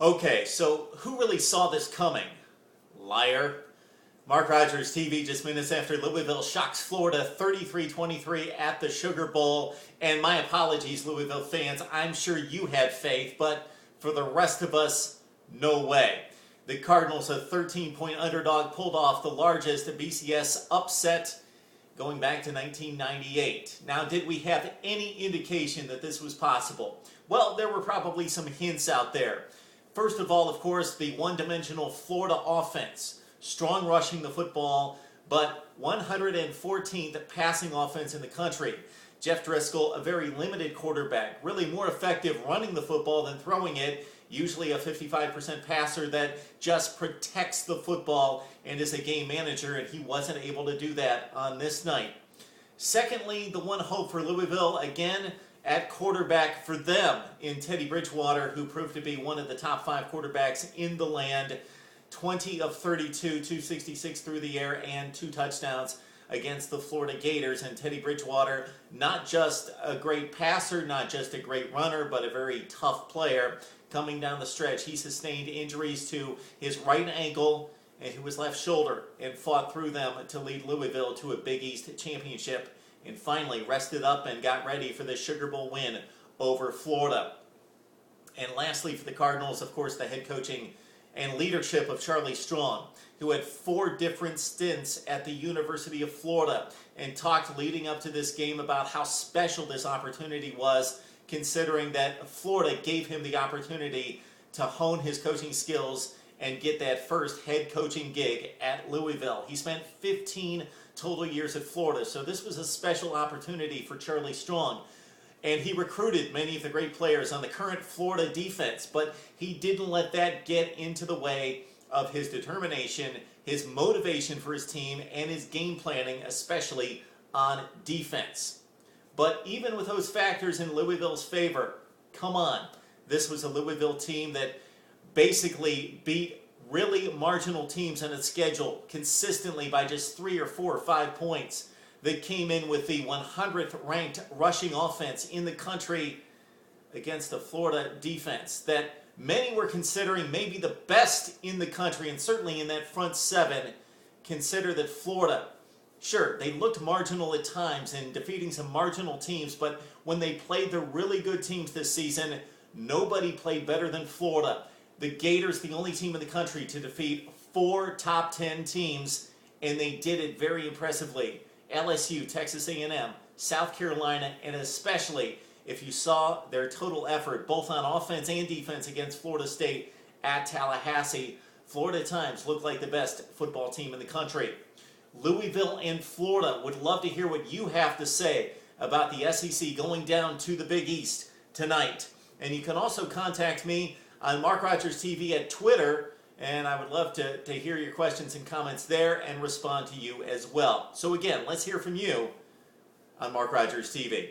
Okay, so who really saw this coming? Liar. Mark Rogers TV just minutes after Louisville shocks Florida 33-23 at the Sugar Bowl. And my apologies, Louisville fans. I'm sure you had faith, but for the rest of us, no way. The Cardinals, a 13-point underdog, pulled off the largest BCS upset going back to 1998. Now, did we have any indication that this was possible? Well, there were probably some hints out there. First of all, of course, the one-dimensional Florida offense. Strong rushing the football, but 114th passing offense in the country. Jeff Driskel, a very limited quarterback, really more effective running the football than throwing it. Usually a 55% passer that just protects the football and is a game manager, and he wasn't able to do that on this night. Secondly, the one hope for Louisville, again, at quarterback for them in Teddy Bridgewater, who proved to be one of the top 5 quarterbacks in the land. 20 of 32, 266 through the air, and 2 touchdowns against the Florida Gators. And Teddy Bridgewater, not just a great passer, not just a great runner, but a very tough player. Coming down the stretch, he sustained injuries to his right ankle and to his left shoulder and fought through them to lead Louisville to a Big East championship, and finally rested up and got ready for the Sugar Bowl win over Florida. And lastly, for the Cardinals, of course, the head coaching and leadership of Charlie Strong, who had 4 different stints at the University of Florida and talked leading up to this game about how special this opportunity was, considering that Florida gave him the opportunity to hone his coaching skills and get that first head coaching gig at Louisville. He spent 15 total years at Florida, so this was a special opportunity for Charlie Strong. And he recruited many of the great players on the current Florida defense, but he didn't let that get into the way of his determination, his motivation for his team, and his game planning, especially on defense. But even with those factors in Louisville's favor, come on, this was a Louisville team that basically beat really marginal teams on its schedule consistently by just 3 or 4 or 5 points. That came in with the 100th ranked rushing offense in the country against a Florida defense that many were considering maybe the best in the country, and certainly in that front 7. Consider that Florida, sure, they looked marginal at times in defeating some marginal teams, but when they played the really good teams this season, nobody played better than Florida. The Gators, the only team in the country to defeat 4 top 10 teams, and they did it very impressively. LSU, Texas A&M, South Carolina, and especially if you saw their total effort both on offense and defense against Florida State at Tallahassee, Florida at times looked like the best football team in the country. Louisville and Florida would love to hear what you have to say about the SEC going down to the Big East tonight. And you can also contact me on Mark Rogers TV at Twitter, and I would love to hear your questions and comments there and respond to you as well. So again, let's hear from you on Mark Rogers TV.